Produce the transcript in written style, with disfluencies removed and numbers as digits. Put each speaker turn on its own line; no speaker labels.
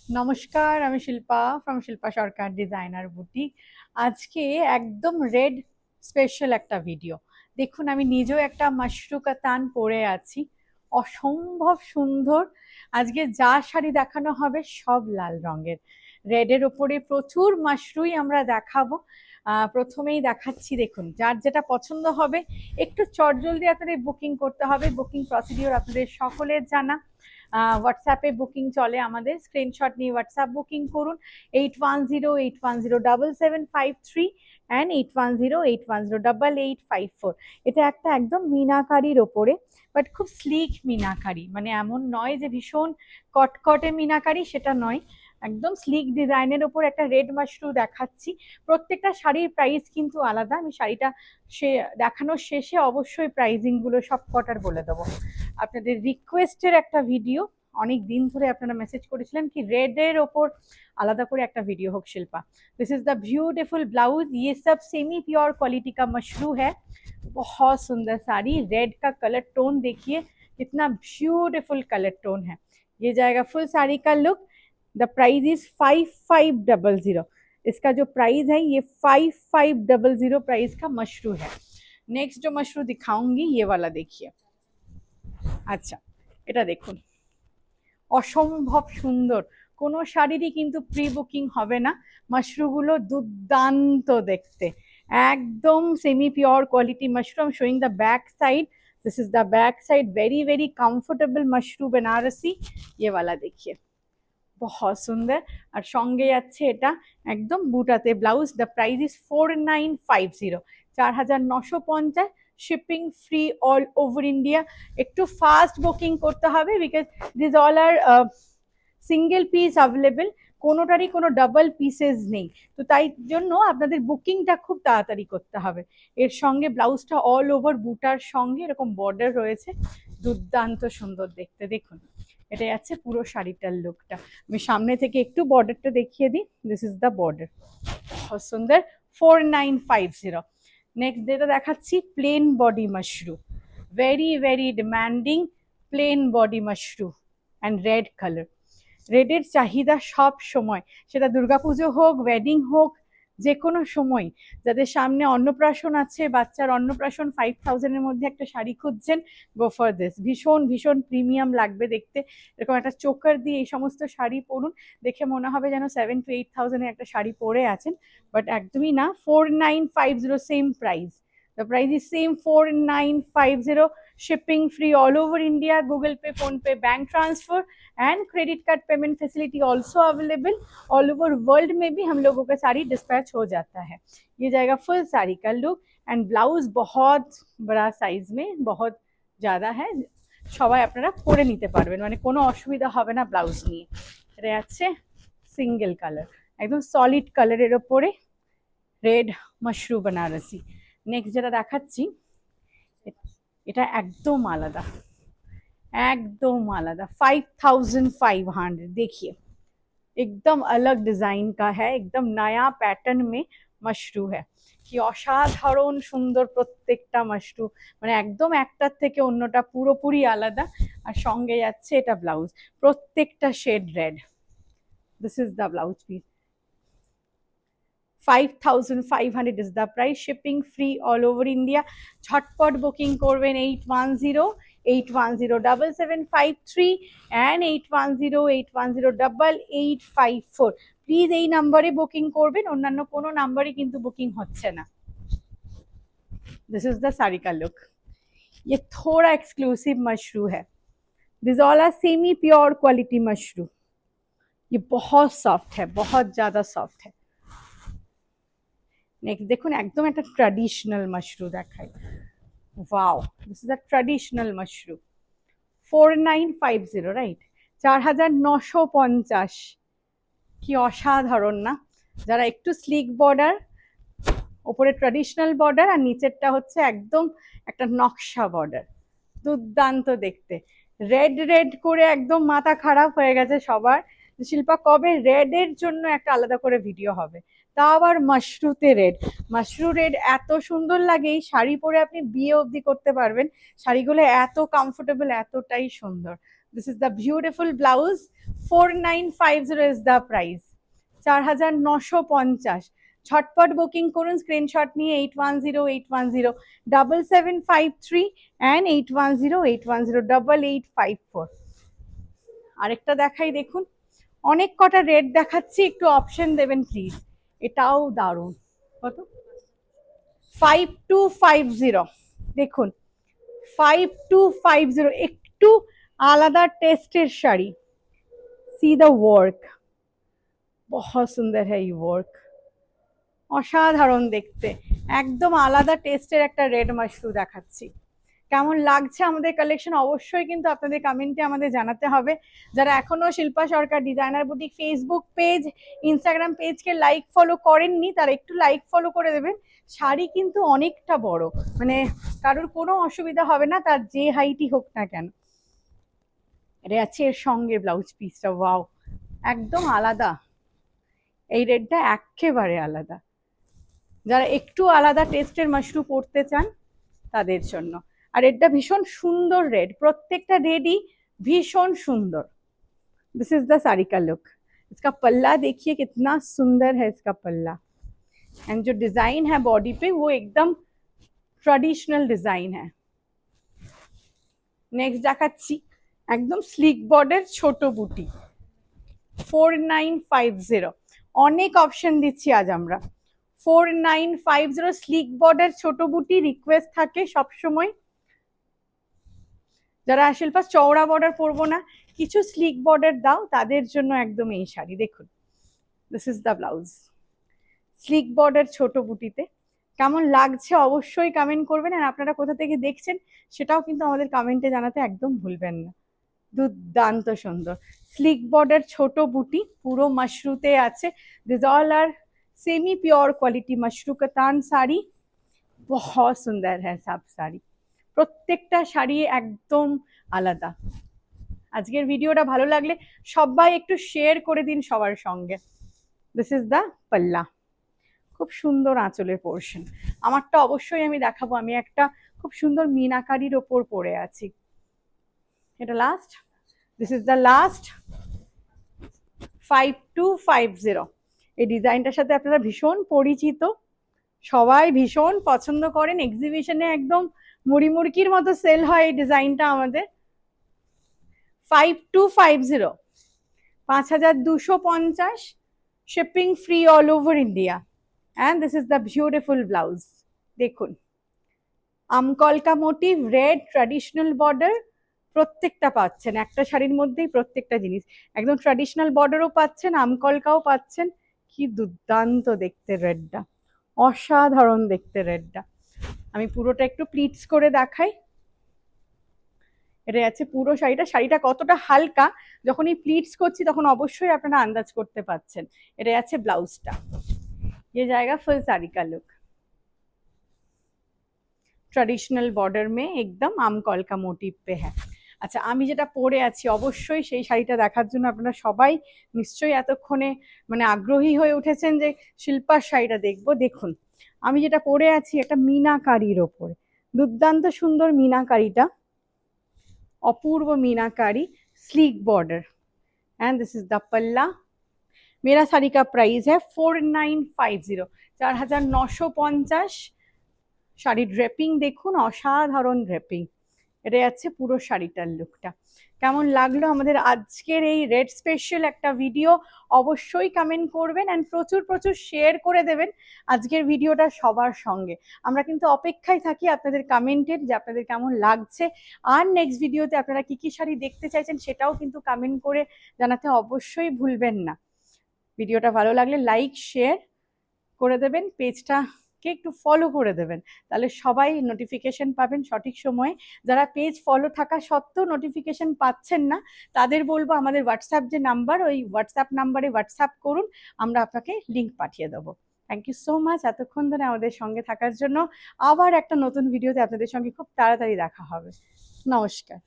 নমস্কার, আমি Shilpa from Shilpa Sarkar designer boutique. আজকে একদম রেড স্পেশাল একটা ভিডিও। দেখুন, আমি নিজেও একটা মাশরু কাতান পরে আছি, অসম্ভব সুন্দর। আজকে যা শাড়ি দেখানো হবে সব লাল রঙের, রেডের ওপরে প্রচুর মাশরুই আমরা দেখাবো। প্রথমেই দেখাচ্ছি, দেখুন যার যেটা পছন্দ হবে একটু চটজলদি আপনাদের বুকিং করতে হবে। বুকিং প্রসিডিওর আপনাদের সকলের জানা। হোয়াটসঅ্যাপে বুকিং চলে আমাদের, স্ক্রিনশট নিয়ে হোয়াটসঅ্যাপ বুকিং করুন 8108107753 অ্যান্ড 8108108854। এটা একটা একদম মিনাকারির ওপরে, বাট খুব স্লিক মিনাকারি, মানে এমন নয় যে ভীষণ কটকটে মিনাকারি, সেটা নয়, একদম স্লিক ডিজাইনের ওপর একটা রেড মাশরু দেখাচ্ছি। প্রত্যেকটা শাড়ির প্রাইস কিন্তু আলাদা, আমি শাড়িটা দেখানোর শেষে অবশ্যই প্রাইজিং গুলো সব কটার বলে দেবো। আপনাদের রিকোয়েস্টের একটা ভিডিও, অনেক দিন ধরে আপনারা মেসেজ করেছিলেন কি রেডের ওপর আলাদা করে একটা ভিডিও হোক Shilpa. This is the beautiful blouse, ये सब सेमी प्योर क्वालिटी का मशरू है। बहुत सुंदर साड़ी, रेड का कलर टोन देखिए कितना ब्यूटीफुल कलर टोन है। ये जाएगा फुल साड़ी का लुक। The price is 5500। इसका जो प्राइस है ये 5500 प्राइस का मशरू है। नेक्स्ट जो मशरू दिखाऊंगी ये वाला देखिए। আচ্ছা, এটা দেখুন, অসম্ভব সুন্দর। কোনো শাড়িরই কিন্তু প্রি বুকিং হবে না, মাশরুগুলো দুর্দান্ত দেখতে, একদম semi pure quality Mashru. I am showing the back side, this is the back side, very very comfortable mashru Banarasi. ये वाला देखिए, बहुत सुंदर। আর সঙ্গে যাচ্ছে এটা একদম বুটাতে blouse. The price is 4950, 4950। Shipping free all over India. একটু ফাস্ট বুকিং করতে হবে, because this all are single piece available, কোনোটারই কোনো ডাবল পিসেস নেই, তো তাই জন্য আপনাদের বুকিংটা খুব তাড়াতাড়ি করতে হবে। এর সঙ্গে ব্লাউজটা অল ওভার বুটার সঙ্গে এরকম বর্ডার রয়েছে, দুর্দান্ত সুন্দর দেখতে। দেখুন, এটা যাচ্ছে পুরো শাড়িটার লুকটা। আমি সামনে থেকে একটু বর্ডারটা দেখিয়ে দিই, দিস ইজ দ্য বর্ডার, बहुत সুন্দর। 4950। নেক্সট যেটা দেখাচ্ছি, plain body mashru, very very demanding plain body mashru and red colour. রেডের চাহিদা সব সময়, সেটা দুর্গাপুজো হোক, ওয়েডিং হোক, যে কোনো সময়। যাদের সামনে অন্নপ্রাশন আছে, বাচ্চার অন্নপ্রাশন, 5000-এর মধ্যে একটা শাড়ি খুঁজছেন, গো ফর দিস। ভীষণ ভীষণ প্রিমিয়াম লাগবে দেখতে, এরকম একটা চোকার দিয়ে এই সমস্ত শাড়ি পরুন, দেখে মনে হবে যেন 7 to 8,000-এর একটা শাড়ি পরে আছেন, বাট একদমই না। 4950 same price. The price is same, 4950. Shipping free all over India, Google Pay, Phone Pay, bank transfer and credit card payment facility also available. All over world में भी हम लोगों का साड़ी डिस्पैच हो जाता है। ये जाएगा फुल साड़ी का लुक एंड ब्लाउज बहुत बड़ा साइज में, बहुत ज़्यादा है, সবাই আপনারা পরে নিতে পারবেন, মানে কোনো অসুবিধা হবে না ব্লাউজ নিয়ে। এটা আছে সিঙ্গেল কালার, একদম সলিড কালারের ওপরে রেড মাশরু बनारसी। নেক্সট যেটা দেখাচ্ছি, এটা একদম আলাদা, एकदम आलादा, 5500। देखिए, एकदम अलग डिजाइन का है, एकदम नया पैटर्न में मशरू है। কি অসাধারণ সুন্দর প্রত্যেকটা মাশরু, মানে একদম একটার থেকে অন্যটা পুরোপুরি আলাদা। আর সঙ্গে যাচ্ছে এটা ব্লাউজ, প্রত্যেকটা shade red. This is the blouse piece. 5500 is the price, shipping free all over India। ঝটপট বুকিং করবেন 8108107753 and 8108108854। প্লিজ এই নাম্বারে বুকিং করবেন, অন্যান্য কোনো নাম্বারে কিন্তু বুকিং হচ্ছে না। दिस इज द साड़ी का लुक। ये थोड़ा एक्सक्लूसिव मशरू है, this all are semi pure quality mashru. ये बहुत सॉफ्ट है, बहुत ज्यादा सॉफ्ट है। নেক্সট দেখুন, একদম একটা ট্র্যাডিশনাল মাশরু দেখাই। Wow, this is a traditional Mashru. 4950, right, 4950। কি অসাধারণ না? যারা একটু স্লিক বর্ডার, ওপরে ট্র্যাডিশনাল বর্ডার আর নিচেরটা হচ্ছে একদম একটা নকশা বর্ডার, দুর্দান্ত দেখতে। রেড রেড করে একদম মাথা খারাপ হয়ে গেছে সবার। শিল্পা কবে রেডের জন্য একটা আলাদা করে ভিডিও হবে, তা আবার মাশরুতে রেড। মাশরু রেড এত সুন্দর লাগে, এই শাড়ি পরে আপনি বিয়ে অবধি করতে পারবেন, শাড়িগুলো এত কমফোর্টেবল, এতটাই সুন্দর। This is the beautiful blouse, 4950 is the price, 4950। ঝটপট বুকিং করুন স্ক্রিনশট নিয়ে 8108107753 অ্যান্ড 8108108854। আরেকটা দেখাই, দেখুন অনেক কটা রেট দেখাচ্ছি, একটু অপশন দেবেন প্লিজ। এটাও দারুণ, কত? 5250, দেখুন 5250, একটু আলাদা টেস্টের শাড়ি। সি দ্য ওয়ার্ক, বহুত সুন্দর হ্যাঁ এই ওয়ার্ক, অসাধারণ দেখতে, একদম আলাদা টেস্টের একটা রেড মাশরু দেখাচ্ছি। কেমন লাগছে আমাদের কালেকশন অবশ্যই কিন্তু আপনাদের কমেন্টে আমাদের জানাতে হবে। যারা এখনো Shilpa Sarkar designer boutique Facebook page, Instagram পেজকে লাইক ফলো করেননি, তারা একটু লাইক ফলো করে দেবেন। শাড়ি কিন্তু অনেকটা বড়, মানে কারোর কোনো অসুবিধা হবে না, তার যে হাইটই হোক না কেন। এটা আছে এর সঙ্গে ব্লাউজ পিসটা, ওয়াও একদম আলাদা, এই রেডটা একেবারে আলাদা। যারা একটু আলাদা টেস্টের মাশরু পরতে চান তাদের জন্য। আর এটা ভীষণ সুন্দর রেড, প্রত্যেকটা রেডই भीषण सुंदर। दिस इज द साड़ी का लुक। इसका पल्ला देखिए कितना सुंदर है इसका पल्ला, एंड जो डिजाइन है बॉडी पे वो एकदम ट्रेडिशनल डिजाइन है। नेक्स्ट देखाচ্ছি একদম স্লিক বর্ডার ছোট বুটি, 4950। অনেক অপশন দিচ্ছি আজ আমরা। 4950 স্লিক বর্ডার ছোট বুটি রিকোয়েস্ট থাকে সব সময়, যারা শিল্পা চওড়া বর্ডার পরবো না, কিছু স্লিক বর্ডার দাও, তাদের জন্য একদম এই শাড়ি। দেখুন this is the blouse, slick border ছোট বুটিতে। কেমন লাগছে অবশ্যই কমেন্ট করবেন, আর আপনারা কোথা থেকে দেখছেন সেটাও কিন্তু আমাদের কমেন্টে জানাতে একদম ভুলবেন না। দুর্দান্ত সুন্দর স্লিক বর্ডার ছোট বুটি, পুরো মাশরুতে আছে। This all are semi pure quality mashru katan sari, बहुत सुंदर है सब साड़ी, প্রত্যেকটা শাড়ি একদম আলাদা। আজকের ভিডিওটা ভালো লাগলে সবাই একটু শেয়ার করে দিন সবার সঙ্গে। দিস ইজ দ্য পাল্লা, খুব সুন্দর আঁচলের পোর্শন। আমারটা অবশ্যই আমি দেখাবো, আমি একটা খুব সুন্দর মিনাকারির ওপর পরে আছি। এটা last, this is the last 5250। এই ডিজাইনটার সাথে আপনারা ভীষণ পরিচিত, সবাই ভীষণ পছন্দ করেন, এক্সিবিশনে একদম মুড়ি মুড়কির মতো সেল হয় এই ডিজাইনটা আমাদের। 5250, 5250, shipping free all over India. And this is the beautiful blouse. দেখুন আমকলকা মোটিভ, রেড ট্র্যাডিশনাল বর্ডার, প্রত্যেকটা পাচ্ছেন একটা শাড়ির মধ্যেই, প্রত্যেকটা জিনিস একদম ট্র্যাডিশনাল বর্ডারও পাচ্ছেন, আমকলকাও পাচ্ছেন। কি দুর্দান্ত দেখতে রেডটা, অসাধারণ দেখতে রেডটা। আমি পুরোটা একটু প্লিটস করে দেখাই। এটা আছে পুরো শাড়িটা, শাড়িটা কতটা হালকা যখন এই প্লিটস করছি তখন অবশ্যই আপনারা আন্দাজ করতে পারছেন। এটা আছে ব্লাউজটা, ये जाएगा फुल साड़ी का लुक, ट्रेडिशनल बॉर्डर में एकदम আমকল का मोटिव पे है। আচ্ছা আমি যেটা পরে আছি অবশ্যই সেই শাড়িটা দেখার জন্য আপনারা সবাই নিশ্চয়ই এতক্ষণে মানে আগ্রহী হয়ে উঠেছেন যে শিল্পার শাড়িটা দেখবো। দেখুন আমি যেটা পরে আছি একটা মিনাকারির ওপরে, দুর্দান্ত সুন্দর মিনাকারিটা, অপূর্ব মিনাকারি, slick border, and this is the पल्ला। मेरा साड़ी का प्राइस है 4950, 4950। শাড়ির ড্রেপিং দেখুন, অসাধারণ ড্রেপিং। এটা আছে পুরো শাড়িটার লুকটা। কেমন লাগলো আমাদের আজকের এই রেড স্পেশাল একটা ভিডিও অবশ্যই কমেন্ট করবেন, অ্যান্ড প্রচুর প্রচুর শেয়ার করে দেবেন আজকের ভিডিওটা সবার সঙ্গে। আমরা কিন্তু অপেক্ষায় থাকি আপনাদের কমেন্টের, যে আপনাদের কেমন লাগছে, আর নেক্সট ভিডিওতে আপনারা কি কি শাড়ি দেখতে চাইছেন সেটাও কিন্তু কমেন্ট করে জানাতে অবশ্যই ভুলবেন না। ভিডিওটা ভালো লাগলে লাইক শেয়ার করে দেবেন, পেজটাকে একটু ফলো করে দেবেন, তাহলে সবাই নোটিফিকেশন পাবেন সঠিক সময়ে। যারা পেজ ফলো থাকা সত্ত্বেও নোটিফিকেশন পাচ্ছেন না তাদের বলবো আমাদের হোয়াটসঅ্যাপ যে নাম্বার, ওই হোয়াটসঅ্যাপ নাম্বারে হোয়াটসঅ্যাপ করুন, আমরা আপনাকে লিঙ্ক পাঠিয়ে দেবো। থ্যাংক ইউ সো মাচ এতক্ষণ ধরে আমাদের সঙ্গে থাকার জন্য। আবার একটা নতুন ভিডিওতে আপনাদের সঙ্গে খুব তাড়াতাড়ি দেখা হবে। নমস্কার।